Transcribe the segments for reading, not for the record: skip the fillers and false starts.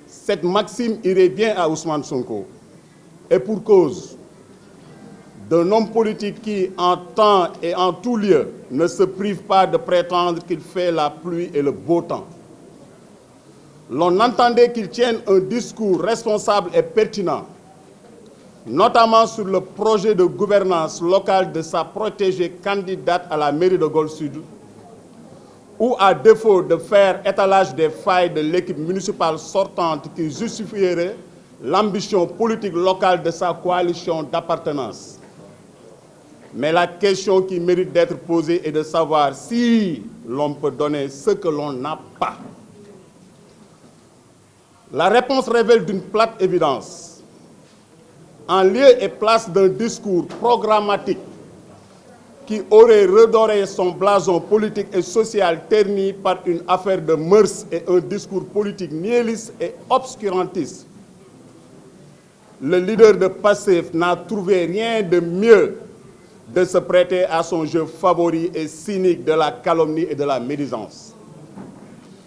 Cette maxime irait bien à Ousmane Sonko, et pour cause. D'un homme politique qui, en temps et en tout lieu, ne se prive pas de prétendre qu'il fait la pluie et le beau temps. L'on entendait qu'il tienne un discours responsable et pertinent, notamment sur le projet de gouvernance locale de sa protégée candidate à la mairie de Golfe Sud, ou à défaut de faire étalage des failles de l'équipe municipale sortante qui justifierait l'ambition politique locale de sa coalition d'appartenance. Mais la question qui mérite d'être posée est de savoir si l'on peut donner ce que l'on n'a pas. La réponse révèle d'une plate évidence. En lieu et place d'un discours programmatique qui aurait redoré son blason politique et social terni par une affaire de mœurs et un discours politique nihiliste et obscurantiste, le leader de PASTEF n'a trouvé rien de mieux de se prêter à son jeu favori et cynique de la calomnie et de la médisance.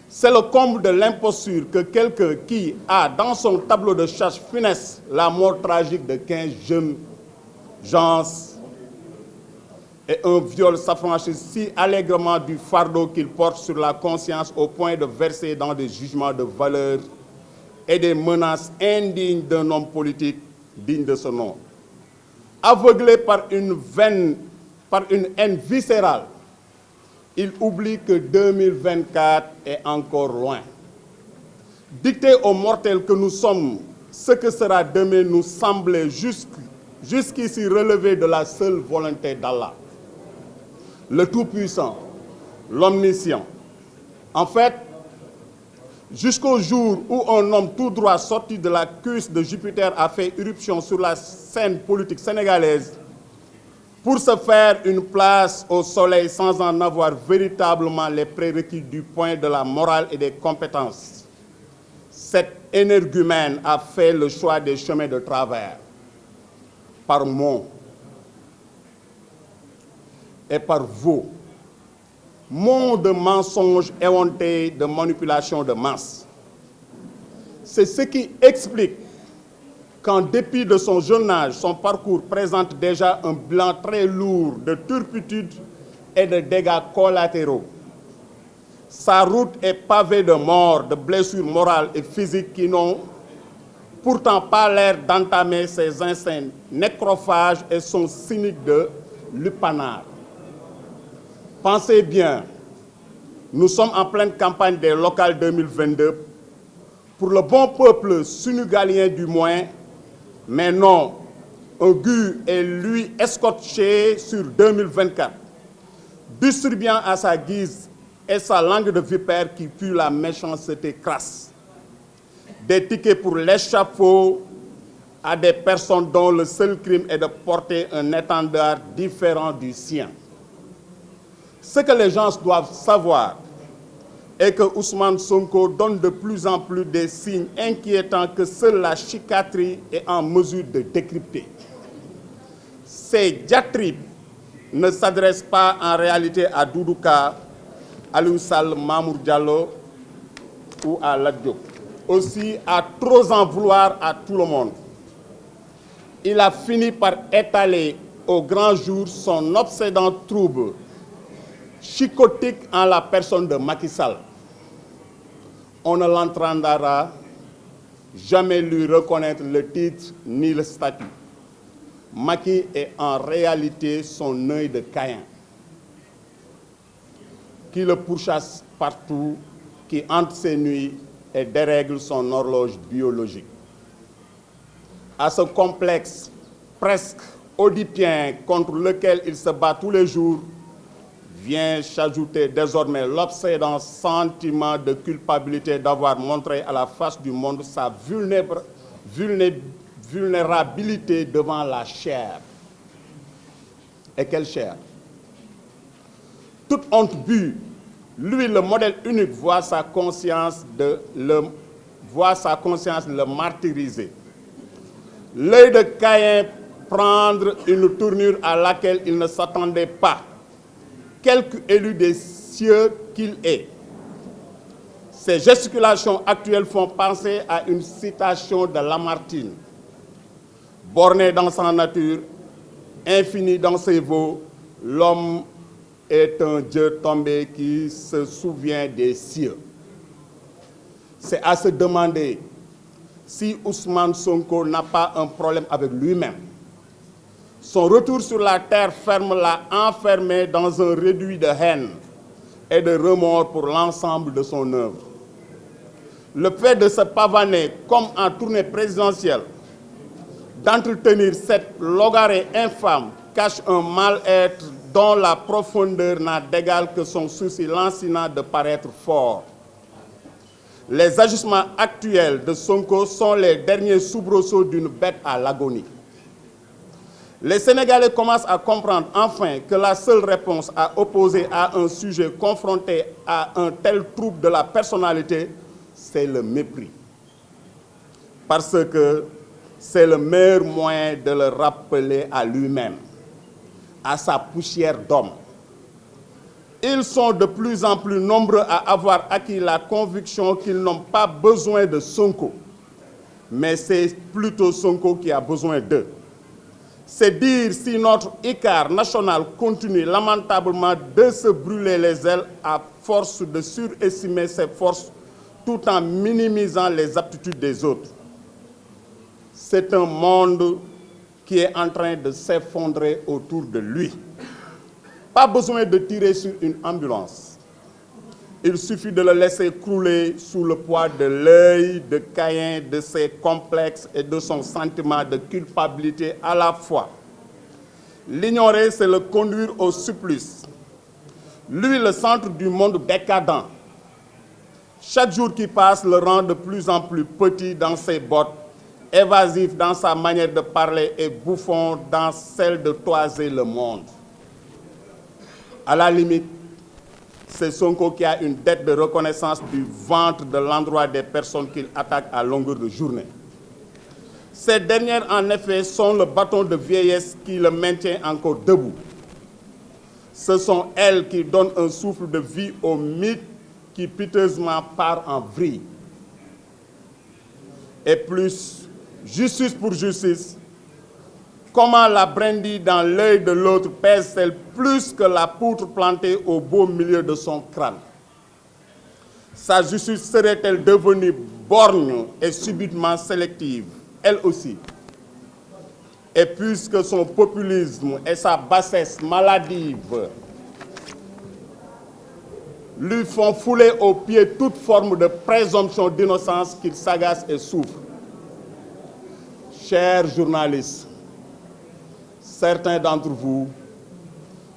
C'est le comble de l'imposture que quelqu'un qui a dans son tableau de chasse funeste la mort tragique de 15 jeunes gens et un viol s'affranchisse si allègrement du fardeau qu'il porte sur la conscience au point de verser dans des jugements de valeur et des menaces indignes d'un homme politique digne de ce nom. Aveuglé par une haine viscérale, il oublie que 2024 est encore loin. Dicter aux mortels que nous sommes, ce que sera demain nous semblait jusqu'ici relever de la seule volonté d'Allah, le Tout-Puissant, l'Omniscient. En fait, jusqu'au jour où un homme tout droit sorti de la cuisse de Jupiter a fait irruption sur la scène politique sénégalaise pour se faire une place au soleil sans en avoir véritablement les prérequis du point de la morale et des compétences. Cet énergumène a fait le choix des chemins de travers, par mots et par vous. Monde de mensonges éhontés, de manipulation de masse. C'est ce qui explique qu'en dépit de son jeune âge, son parcours présente déjà un bilan très lourd de turpitude et de dégâts collatéraux. Sa route est pavée de morts, de blessures morales et physiques qui n'ont pourtant pas l'air d'entamer ses instincts nécrophages et son cynique de lupanar. Pensez bien, nous sommes en pleine campagne des locales 2022, pour le bon peuple sénégalien du moins, mais non, un GU est lui escorté sur 2024, distribuant à sa guise et sa langue de vipère qui pue la méchanceté crasse. Des tickets pour l'échafaud à des personnes dont le seul crime est de porter un étendard différent du sien. Ce que les gens doivent savoir est que Ousmane Sonko donne de plus en plus des signes inquiétants que seule la psychiatrie est en mesure de décrypter. Ces diatribes ne s'adressent pas en réalité à Doudou Ka, Aliou Sall, Mamour Diallo ou à Lat Diop. Aussi, à trop en vouloir à tout le monde, il a fini par étaler au grand jour son obsédant trouble chicotique en la personne de Macky Sall. On ne l'entendra jamais lui reconnaître le titre ni le statut. Macky est en réalité son œil de Caïn, qui le pourchasse partout, qui hante ses nuits et dérègle son horloge biologique. À ce complexe presque oedipien contre lequel il se bat tous les jours, vient s'ajouter désormais l'obsédant sentiment de culpabilité d'avoir montré à la face du monde sa vulnérabilité devant la chair. Et quelle chair? Toute honte bue, lui, le modèle unique, voit sa conscience le martyriser. L'œil de Caïn prendre une tournure à laquelle il ne s'attendait pas. quelque élu des cieux qu'il est. Ces gesticulations actuelles font penser à une citation de Lamartine. Borné dans sa nature, infini dans ses voeux, l'homme est un Dieu tombé qui se souvient des cieux. C'est à se demander si Ousmane Sonko n'a pas un problème avec lui-même. Son retour sur la terre ferme l'a enfermé dans un réduit de haine et de remords pour l'ensemble de son œuvre. Le fait de se pavaner comme en tournée présidentielle, d'entretenir cette logarée infâme cache un mal-être dont la profondeur n'a d'égal que son souci lancinant de paraître fort. Les ajustements actuels de Sonko sont les derniers soubresauts d'une bête à l'agonie. Les Sénégalais commencent à comprendre enfin que la seule réponse à opposer à un sujet confronté à un tel trouble de la personnalité, c'est le mépris. Parce que c'est le meilleur moyen de le rappeler à lui-même, à sa poussière d'homme. Ils sont de plus en plus nombreux à avoir acquis la conviction qu'ils n'ont pas besoin de Sonko, mais c'est plutôt Sonko qui a besoin d'eux. C'est dire si notre écart national continue lamentablement de se brûler les ailes à force de surestimer ses forces tout en minimisant les aptitudes des autres. C'est un monde qui est en train de s'effondrer autour de lui. Pas besoin de tirer sur une ambulance. Il suffit de le laisser crouler sous le poids de l'œil de Caïn, de ses complexes et de son sentiment de culpabilité à la fois. L'ignorer, c'est le conduire au supplice. Lui, le centre du monde décadent. Chaque jour qui passe le rend de plus en plus petit dans ses bottes, évasif dans sa manière de parler et bouffon dans celle de toiser le monde. À la limite, c'est Sonko qui a une dette de reconnaissance du ventre de l'endroit des personnes qu'il attaque à longueur de journée. Ces dernières, en effet, sont le bâton de vieillesse qui le maintient encore debout. Ce sont elles qui donnent un souffle de vie au mythe qui piteusement part en vrille. Et plus, justice pour justice, comment la brindille dans l'œil de l'autre pèse-t-elle plus que la poutre plantée au beau milieu de son crâne? Sa justice serait-elle devenue borgne et subitement sélective, elle aussi? Et puisque son populisme et sa bassesse maladive lui font fouler aux pieds toute forme de présomption d'innocence qu'il s'agace et souffre. Chers journalistes, certains d'entre vous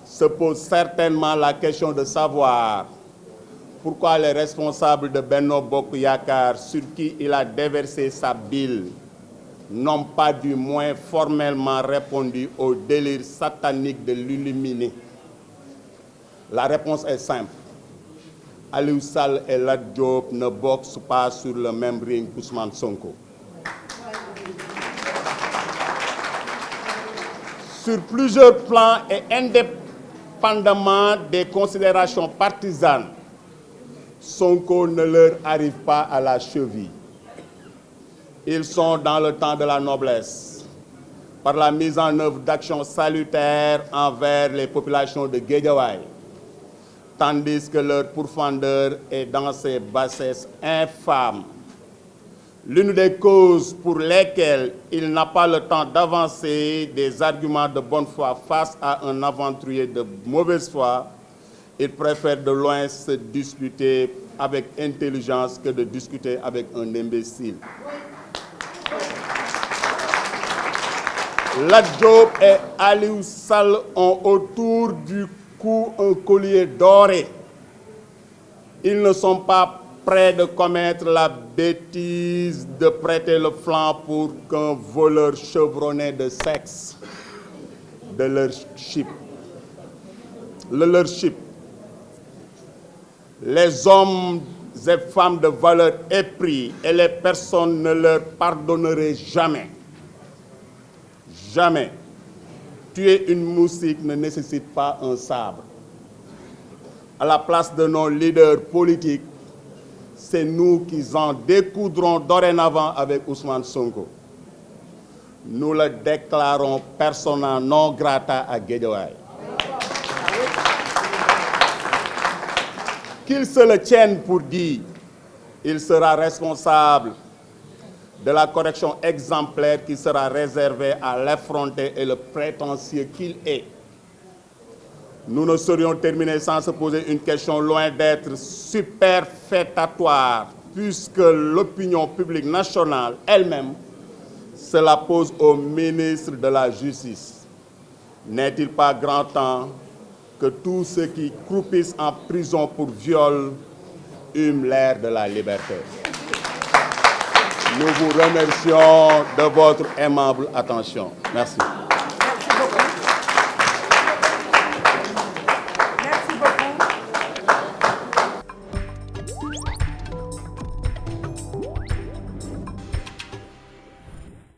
se posent certainement la question de savoir pourquoi les responsables de Benno Bokk Yakaar, sur qui il a déversé sa bile, n'ont pas du moins formellement répondu au délire satanique de l'illuminé. La réponse est simple. Aliou Sall et Lat Diop ne boxent pas sur le même ring qu'Ousmane Sonko. Sur plusieurs plans et indépendamment des considérations partisanes, Sonko ne leur arrive pas à la cheville. Ils sont dans le temps de la noblesse, par la mise en œuvre d'actions salutaires envers les populations de Guédiawaye, tandis que leur pourfendeur est dans ses bassesses infâmes. L'une des causes pour lesquelles il n'a pas le temps d'avancer des arguments de bonne foi face à un aventurier de mauvaise foi, il préfère de loin se disputer avec intelligence que de discuter avec un imbécile. Lat Diop et Aliou Sall ont autour du cou un collier doré. Ils ne sont pas prêts de commettre la bêtise de prêter le flanc pour qu'un voleur chevronné de sexe de leur chip. Les hommes et femmes de valeur épris et les personnes ne leur pardonneraient jamais. Jamais. Tuer une moustique ne nécessite pas un sabre. à la place de nos leaders politiques, c'est nous qui en découdrons dorénavant avec Ousmane Sonko. Nous le déclarons persona non grata à Guédiawaye. Qu'il se le tienne pour dire, il sera responsable de la correction exemplaire qui sera réservée à l'effronté et le prétentieux qu'il est. Nous ne saurions terminer sans se poser une question loin d'être superfétatoire, puisque l'opinion publique nationale elle-même se la pose au ministre de la Justice. N'est-il pas grand temps que tous ceux qui croupissent en prison pour viol hument l'air de la liberté? Nous vous remercions de votre aimable attention. Merci.